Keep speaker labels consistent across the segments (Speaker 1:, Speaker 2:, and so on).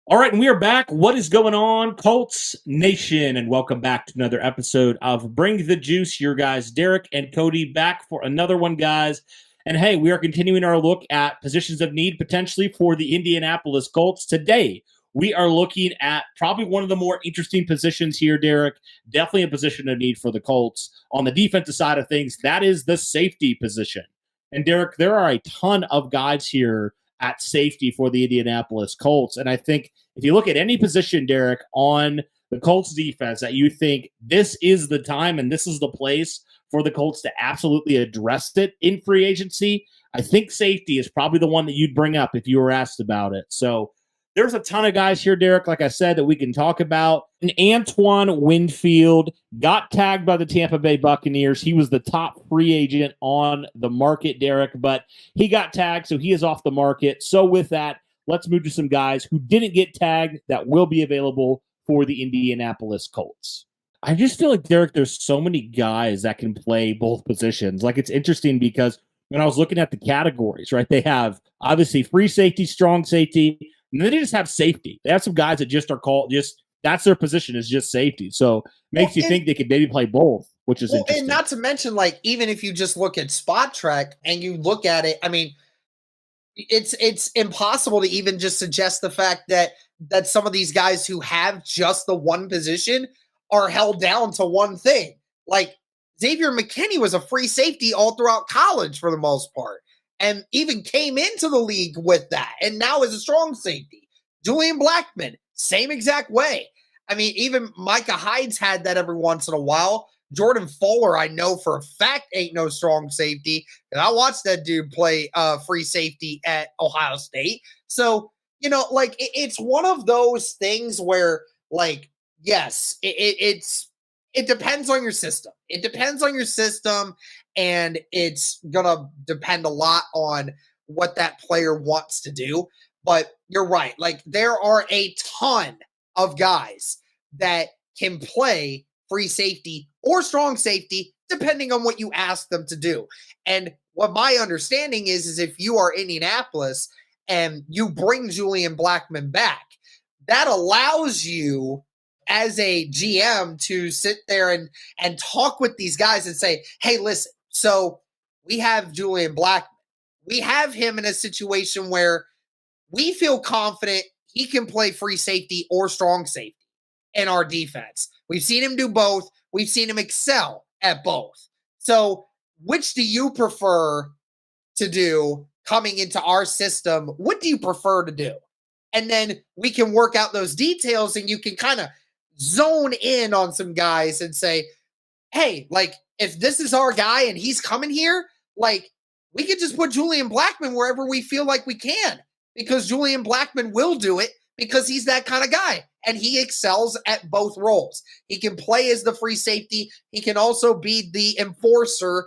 Speaker 1: All right, and we are back. What is going on, Colts Nation? And welcome back to another episode of Bring the Juice. Your guys, Derek and Cody, back for another one, guys. And hey, we are continuing our look at positions of need potentially for the Indianapolis Colts. Today, we are looking at probably one of the more interesting positions here, Derek. Definitely a position of need for the Colts. On the defensive side of things, that is the safety position. And Derek, there are a ton of guys here at safety for the Indianapolis Colts. And I think if you look at any position, Derek, on the Colts defense that you think this is the time and this is the place for the Colts to absolutely address it in free agency, I think safety is probably the one that you'd bring up if you were asked about it. So there's a ton of guys here, Derek, like I said, that we can talk about. And Antoine Winfield got tagged by the Tampa Bay Buccaneers. He was the top free agent on the market, Derek, but he got tagged, so he is off the market. So with that, let's move to some guys who didn't get tagged that will be available for the Indianapolis Colts. I just feel like, Derek, there's so many guys that can play both positions. Like, it's interesting because when I was looking at the categories, right, they have obviously free safety, strong safety, and then they just have safety. They have some guys that just are called, just that's their position is just safety. So makes you think they could maybe play both, which is interesting.
Speaker 2: And not to mention, like, even if you just look at Spot Track and you look at it, I mean, it's impossible to even just suggest the fact that some of these guys who have just the one position are held down to one thing. Like Xavier McKinney was a free safety all throughout college for the most part, and even came into the league with that, and now is a strong safety. Julian Blackmon, same exact way. I mean, even Micah Hyde's had that every once in a while. Jordan Fuller, I know for a fact, ain't no strong safety. And I watched that dude play free safety at Ohio State. So, you know, like, it's one of those things where, like, yes, it depends on your system. It depends on your system, and it's going to depend a lot on what that player wants to do. But you're right. Like, there are a ton of guys that can play free safety or strong safety, depending on what you ask them to do. And what my understanding is if you are Indianapolis and you bring Julian Blackmon back, that allows you as a GM to sit there and talk with these guys and say, hey, listen, so we have Julian Blackmon. We have him in a situation where we feel confident he can play free safety or strong safety in our defense. We've seen him do both. We've seen him excel at both. So which do you prefer to do coming into our system? What do you prefer to do? And then we can work out those details, and you can kind of zone in on some guys and say, hey, like, if this is our guy and he's coming here, like, we could just put Julian Blackmon wherever we feel like we can, because Julian Blackmon will do it because he's that kind of guy. And he excels at both roles. He can play as the free safety. He can also be the enforcer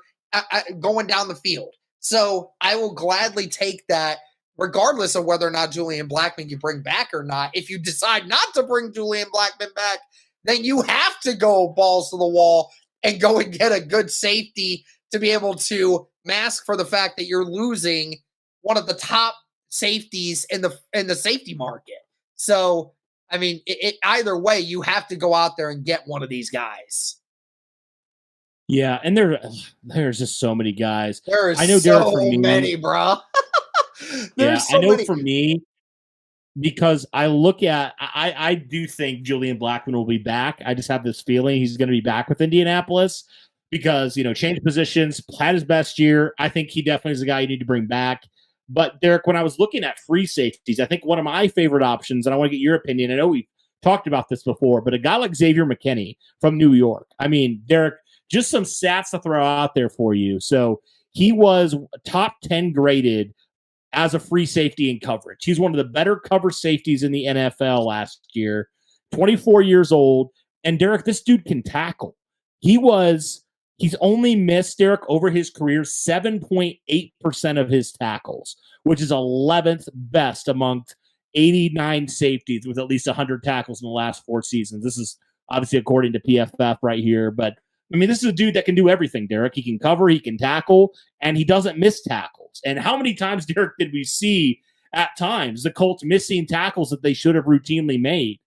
Speaker 2: going down the field. So I will gladly take that, regardless of whether or not Julian Blackmon you bring back or not. If you decide not to bring Julian Blackmon back, then you have to go balls to the wall and go and get a good safety to be able to mask for the fact that you're losing one of the top safeties in the safety market. So, I mean, either way, you have to go out there and get one of these guys.
Speaker 1: Yeah, and there's just so many guys.
Speaker 2: There's
Speaker 1: I know,
Speaker 2: so
Speaker 1: Derek, for me,
Speaker 2: many, bro.
Speaker 1: There's so I know many. For me, because I look at, I do think Julian Blackmon will be back. I just have this feeling he's going to be back with Indianapolis because, you know, changed positions, had his best year. I think he definitely is a guy you need to bring back. But, Derek, when I was looking at free safeties, I think one of my favorite options, and I want to get your opinion, I know we've talked about this before, but a guy like Xavier McKinney from New York. I mean, Derek, just some stats to throw out there for you. So he was top 10 graded as a free safety in coverage. He's one of the better cover safeties in the NFL last year, 24 years old. And, Derek, this dude can tackle. He's only missed, Derek, over his career, 7.8% of his tackles, which is 11th best amongst 89 safeties with at least 100 tackles in the last 4 seasons. This is obviously according to PFF right here. But, I mean, this is a dude that can do everything, Derek. He can cover, he can tackle, and he doesn't miss tackles. And how many times, Derek, did we see at times. The Colts missing tackles that they should have routinely made.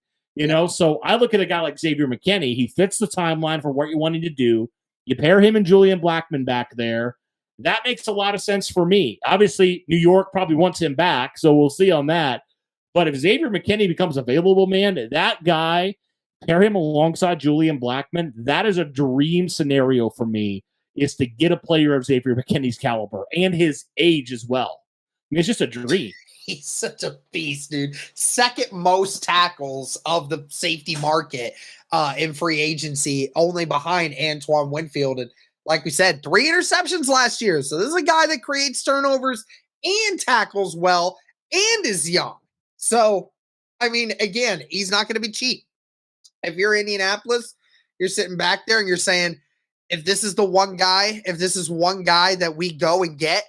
Speaker 1: So I look at a guy like Xavier McKinney. He fits the timeline for what you're wanting to do. You pair him and Julian Blackmon back there. That makes a lot of sense for me. Obviously, New York probably wants him back, so we'll see on that. But if Xavier McKinney becomes available, man, that guy, pair him alongside Julian Blackmon, that is a dream scenario for me, is to get a player of Xavier McKinney's caliber and his age as well. I mean, it's just a dream.
Speaker 2: He's such a beast, dude. Second most tackles of the safety market in free agency, only behind Antoine Winfield. And like we said, 3 interceptions last year. So this is a guy that creates turnovers and tackles well and is young. So, I mean, again, he's not going to be cheap. If you're Indianapolis, you're sitting back there and you're saying, if this is one guy that we go and get,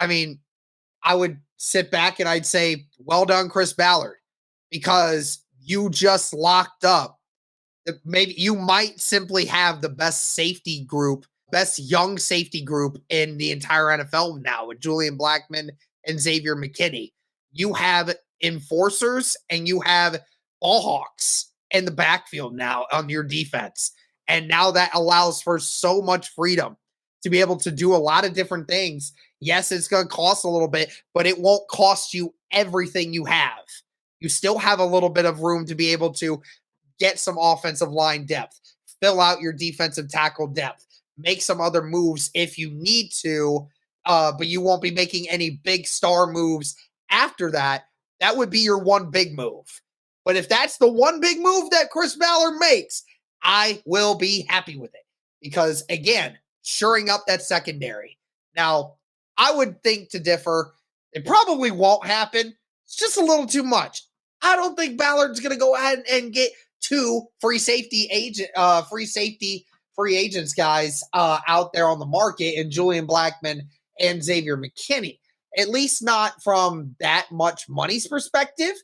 Speaker 2: I mean, I would sit back and I'd say, well done, Chris Ballard, because you just locked up. Maybe you might simply have the best young safety group in the entire NFL now with Julian Blackmon and Xavier McKinney. You have enforcers and you have ball hawks in the backfield now on your defense. And now that allows for so much freedom to be able to do a lot of different things. Yes, it's going to cost a little bit, but it won't cost you everything you have. You still have a little bit of room to be able to get some offensive line depth, fill out your defensive tackle depth, make some other moves if you need to, but you won't be making any big star moves after that. That would be your one big move. But if that's the one big move that Chris Ballard makes, I will be happy with it. Because, again, shoring up that secondary. Now, I would think to differ. It probably won't happen. It's just a little too much. I don't think Ballard's going to go ahead and get 2 free agents guys out there on the market, and Julian Blackmon and Xavier McKinney. At least not from that much money's perspective.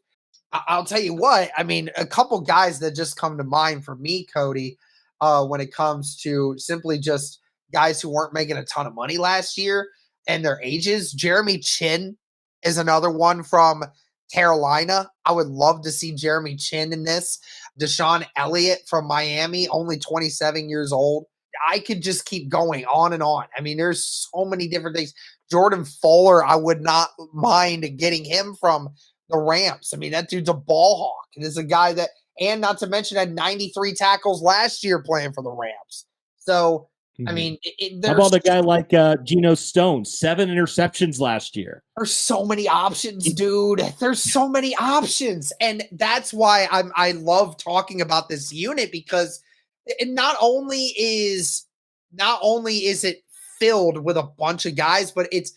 Speaker 2: I'll tell you what, I mean, a couple guys that just come to mind for me, Cody, when it comes to simply just guys who weren't making a ton of money last year and their ages. Jeremy Chin is another one from Carolina. I would love to see Jeremy Chin in this. Deshaun Elliott from Miami, only 27 years old. I could just keep going on and on. I mean, there's so many different things. Jordan Fuller, I would not mind getting him from the Rams. I mean, that dude's a ball hawk. And is a guy that, and not to mention, had 93 tackles last year playing for the Rams. So, I mean,
Speaker 1: how about a guy like Geno Stone? 7 interceptions last year.
Speaker 2: There's so many options, dude. There's so many options. And that's why I love talking about this unit, because it not only is it filled with a bunch of guys, but it's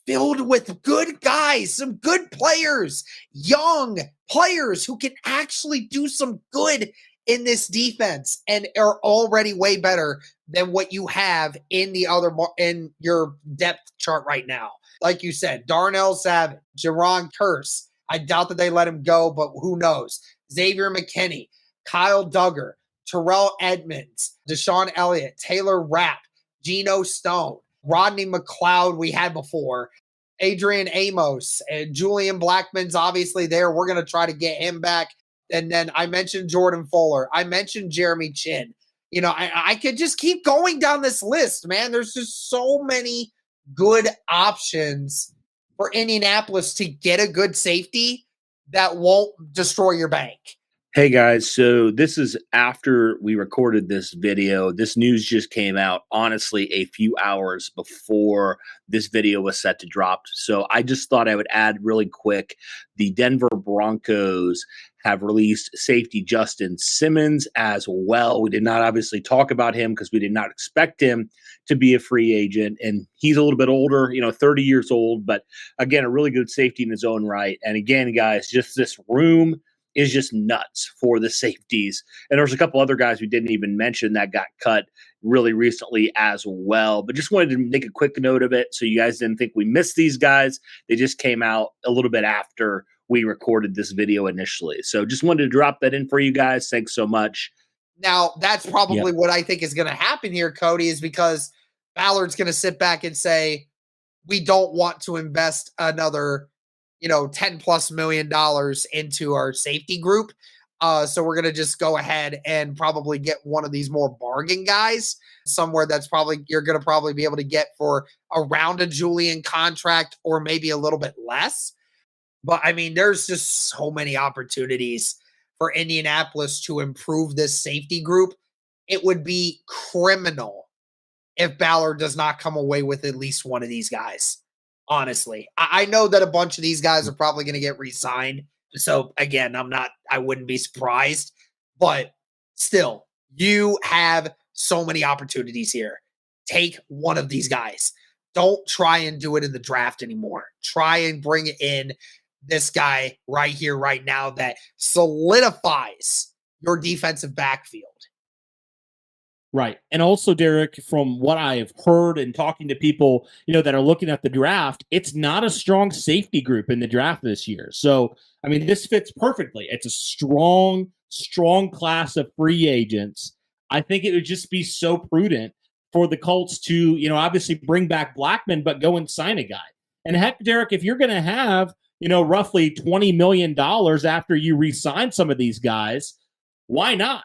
Speaker 2: filled with good guys, some good players, young players who can actually do some good in this defense and are already way better than what you have in your depth chart right now. Like you said, Darnell Savage, Jaron Kearse. I doubt that they let him go, but who knows? Xavier McKinney, Kyle Duggar, Terrell Edmonds, Deshaun Elliott, Taylor Rapp, Geno Stone, Rodney McLeod we had before, Adrian Amos, and Julian Blackmon's obviously there. We're going to try to get him back. And then I mentioned Jordan Fuller. I mentioned Jeremy Chin. You know, I could just keep going down this list, man. There's just so many good options for Indianapolis to get a good safety that won't destroy your bank.
Speaker 3: Hey guys, so this is after we recorded this video. This news just came out, honestly, a few hours before this video was set to drop. So I just thought I would add really quick. The Denver Broncos have released safety Justin Simmons as well. We did not obviously talk about him because we did not expect him to be a free agent. And he's a little bit older, 30 years old, but again, a really good safety in his own right. And again, guys, just this room is just nuts for the safeties. And there's a couple other guys we didn't even mention that got cut really recently as well. But just wanted to make a quick note of it so you guys didn't think we missed these guys. They just came out a little bit after we recorded this video initially. So just wanted to drop that in for you guys. Thanks so much.
Speaker 2: Now, that's probably what I think is going to happen here, Cody, is because Ballard's going to sit back and say, we don't want to invest another $10+ million into our safety group. So we're going to just go ahead and probably get one of these more bargain guys somewhere that's probably you're going to probably be able to get for around a Julian contract or maybe a little bit less. But I mean, there's just so many opportunities for Indianapolis to improve this safety group. It would be criminal if Ballard does not come away with at least one of these guys. Honestly, I know that a bunch of these guys are probably going to get re-signed. So again, I wouldn't be surprised, but still, you have so many opportunities here. Take one of these guys. Don't try and do it in the draft anymore. Try and bring in this guy right here, right now that solidifies your defensive backfield.
Speaker 1: Right. And also, Derek, from what I've heard and talking to people, that are looking at the draft, it's not a strong safety group in the draft this year. So, I mean, this fits perfectly. It's a strong class of free agents. I think it would just be so prudent for the Colts to, obviously bring back Blackman, but go and sign a guy. And heck, Derek, if you're going to have, roughly $20 million after you re-sign some of these guys, why not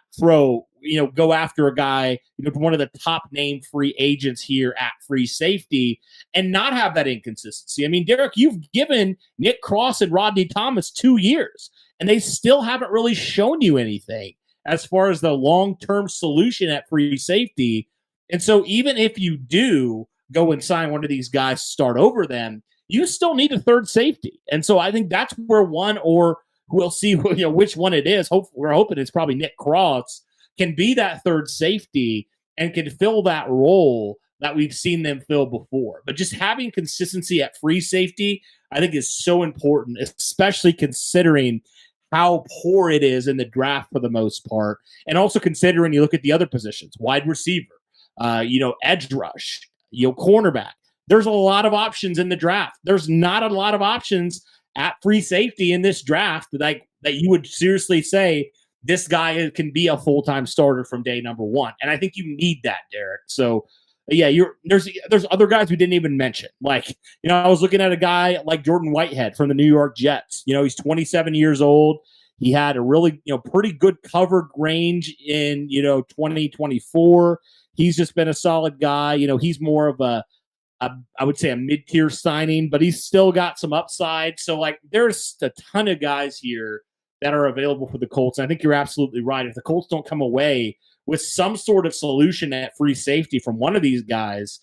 Speaker 1: go after a guy, one of the top name free agents here at free safety and not have that inconsistency? I mean, Derek, you've given Nick Cross and Rodney Thomas 2 years, and they still haven't really shown you anything as far as the long-term solution at free safety. And so even if you do go and sign one of these guys to start over them, you still need a third safety. And so I think that's where one, or we'll see which one it is. We're hoping it's probably Nick Cross, can be that third safety and can fill that role that we've seen them fill before. But just having consistency at free safety, I think, is so important, especially considering how poor it is in the draft for the most part. And also considering you look at the other positions, wide receiver, edge rush, cornerback. There's a lot of options in the draft. There's not a lot of options at free safety in this draft that you would seriously say this guy can be a full-time starter from day number one. And I think you need that, Derek. So yeah, there's other guys we didn't even mention. Like, I was looking at a guy like Jordan Whitehead from the New York Jets. He's 27 years old. He had a really, pretty good covered range in, 2024. He's just been a solid guy. He's more of I would say a mid-tier signing, but he's still got some upside. So, there's a ton of guys here that are available for the Colts. And I think you're absolutely right. If the Colts don't come away with some sort of solution at free safety from one of these guys,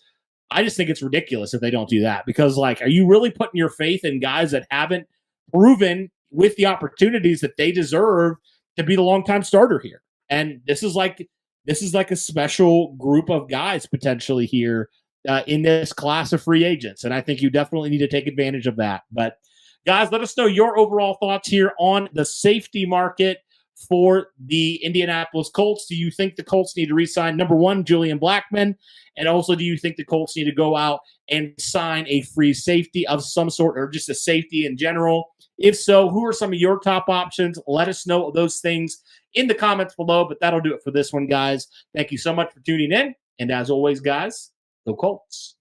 Speaker 1: I just think it's ridiculous if they don't do that. Because, are you really putting your faith in guys that haven't proven with the opportunities that they deserve to be the longtime starter here? And this is like a special group of guys potentially here in this class of free agents. And I think you definitely need to take advantage of that. But guys, let us know your overall thoughts here on the safety market for the Indianapolis Colts. Do you think the Colts need to re-sign, number one, Julian Blackman? And also, do you think the Colts need to go out and sign a free safety of some sort, or just a safety in general? If so, who are some of your top options? Let us know those things in the comments below. But that'll do it for this one, guys. Thank you so much for tuning in. And as always, guys, go Colts.